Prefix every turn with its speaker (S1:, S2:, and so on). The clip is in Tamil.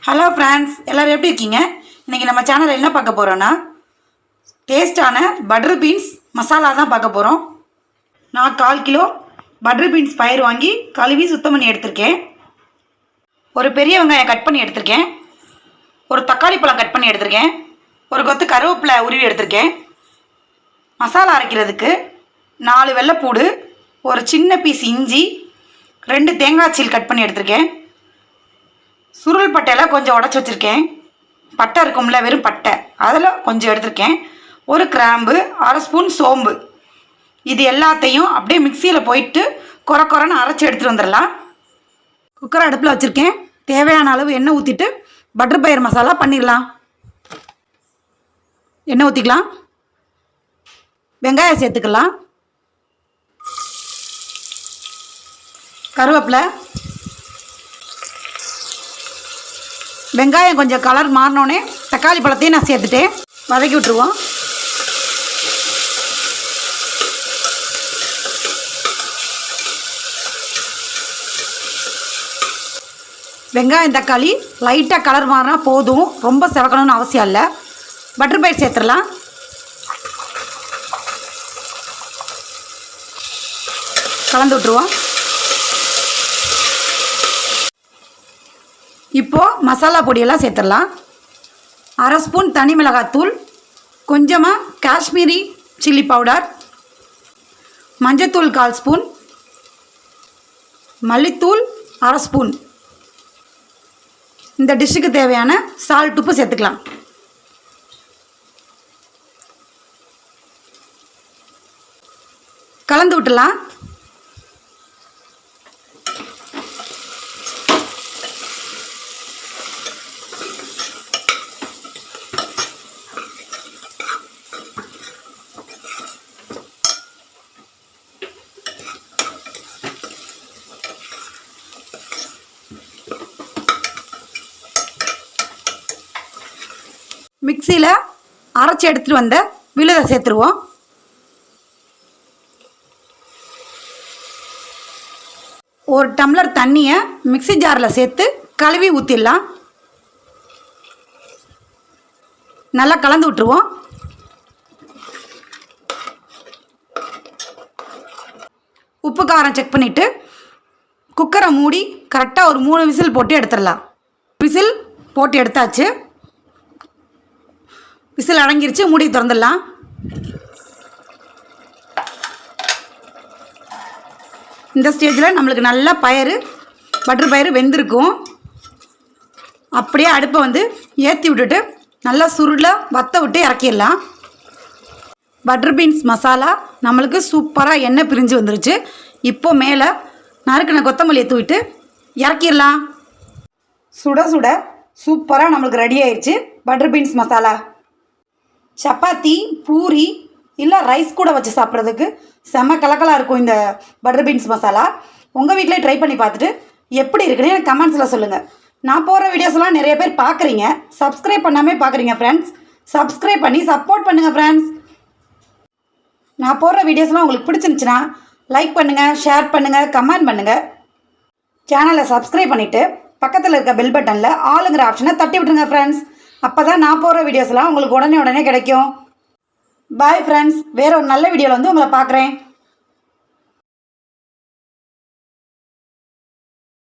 S1: ஹலோ ஃப்ரெண்ட்ஸ், எல்லோரும் எப்படி இருக்கீங்க? இன்றைக்கி நம்ம சேனலில் என்ன பார்க்க போகிறோன்னா டேஸ்டான பட்டர் பீன்ஸ் மசாலா தான் பார்க்க போகிறோம். நான் 1/4 கிலோ பட்டர் பீன்ஸ் பயிர் வாங்கி கழுவி சுத்தம் பண்ணி எடுத்திருக்கேன். ஒரு பெரிய வெங்காயம் கட் பண்ணி எடுத்திருக்கேன். ஒரு தக்காளி பழம் கட் பண்ணி எடுத்திருக்கேன். ஒரு கொத்து கருவேப்பிலை உருவி எடுத்திருக்கேன். மசாலா அரைக்கிறதுக்கு 4 வெள்ளைப்பூடு, ஒரு சின்ன பீஸ் இஞ்சி, 2 தேங்காய் சீல் கட் பண்ணி எடுத்திருக்கேன். சுருள் பட்டையில் கொஞ்சம் உடச்சி வச்சுருக்கேன். பட்டை இருக்கும்ல, வெறும் பட்டை, அதில் கொஞ்சம் எடுத்திருக்கேன். ஒரு கிராம்பு, 1/2 ஸ்பூன் சோம்பு. இது எல்லாத்தையும் அப்படியே மிக்சியில் போயிட்டு கொரன்னு அரைச்சி எடுத்துகிட்டு வந்துடலாம். குக்கர் அடுப்பில் வச்சுருக்கேன். தேவையான அளவு எண்ணெய் ஊற்றிட்டு பட்டர் பயிர் மசாலா பண்ணிடலாம். எண்ணெய் ஊற்றிக்கலாம். வெங்காயம் சேர்த்துக்கலாம். கருவேப்பிலை. வெங்காயம் கொஞ்சம் கலர் மாறினோடனே தக்காளி பழத்தையும் நான் சேர்த்துட்டேன். வதக்கி விட்ருவோம். வெங்காயம் தக்காளி லைட்டாக கலர் மாறினா போதும், ரொம்ப சிவக்கணும்னு அவசியம் இல்லை. பட்டர் பயிர் சேர்த்துடலாம். கலந்து விட்ருவோம். இப்போது மசாலா பொடியெல்லாம் சேர்த்துடலாம். 1/2 ஸ்பூன் தனி மிளகாத்தூள், கொஞ்சமாக காஷ்மீரி சில்லி பவுடர், மஞ்சத்தூள் 1/4 ஸ்பூன், மல்லித்தூள் 1/2 ஸ்பூன். இந்த டிஷ்ஷுக்கு தேவையான சால்ட், உப்பு சேர்த்துக்கலாம். கலந்து விட்டுலாம். மிக்சியில் அரைச்சி எடுத்துகிட்டு வந்த விழுதை சேர்த்துருவோம். ஒரு டம்ளர் தண்ணியை மிக்சி ஜாரில் சேர்த்து கழுவி ஊற்றிடலாம். நல்லா கலந்து விட்டுருவோம். உப்பு காரம் செக் பண்ணிவிட்டு குக்கரை மூடி கரெக்டாக ஒரு 3 விசில் போட்டு எடுத்துடலாம். விசில் போட்டு எடுத்தாச்சு. விசில் அடங்கிருச்சு. மூடி திறந்துடலாம். இந்த ஸ்டேஜில் நம்மளுக்கு நல்லா பட்டர் பயிறு வெந்திருக்கும். அப்படியே அடுப்பை ஏற்றி விட்டுட்டு நல்லா சுருளாக வற்ற விட்டு இறக்கிடலாம். பட்டர் பீன்ஸ் மசாலா நம்மளுக்கு சூப்பராக எண்ணெய் பிரிஞ்சு வந்துருச்சு. இப்போ மேலே நறுக்கின கொத்தமல்லியை தூவிட்டு இறக்கிடலாம். சுட சுட சூப்பராக நம்மளுக்கு ரெடி ஆயிடுச்சு பட்டர் பீன்ஸ் மசாலா. சப்பாத்தி, பூரி இல்லை ரைஸ் கூட வச்சு சாப்பிட்றதுக்கு செம்ம கலக்கலாக இருக்கும் இந்த பட்டர் பீன்ஸ் மசாலா. உங்கள் வீட்டிலே ட்ரை பண்ணி பார்த்துட்டு எப்படி இருக்குன்னு எனக்கு கமெண்ட்ஸில் சொல்லுங்கள். நான் போடுற வீடியோஸ்லாம் நிறைய பேர் பார்க்குறீங்க, சப்ஸ்கிரைப் பண்ணாமல் பார்க்குறீங்க ஃப்ரெண்ட்ஸ். சப்ஸ்கிரைப் பண்ணி சப்போர்ட் பண்ணுங்கள் ஃப்ரெண்ட்ஸ். நான் போடுற வீடியோஸ்லாம் உங்களுக்கு பிடிச்சிருந்துச்சுன்னா லைக் பண்ணுங்கள், ஷேர் பண்ணுங்கள், கமெண்ட் பண்ணுங்கள். சேனலை சப்ஸ்கிரைப் பண்ணிவிட்டு பக்கத்தில் இருக்க பெல் பட்டனில் ஆளுங்கிற ஆப்ஷனை தட்டி விட்டுருங்க ஃப்ரெண்ட்ஸ். அப்போ தான் நான் போடுற வீடியோஸ்லாம் உங்களுக்கு உடனே கிடைக்கும். Bye friends. வேறு ஒரு நல்ல வீடியோவில் உங்களை பார்க்குறேன்.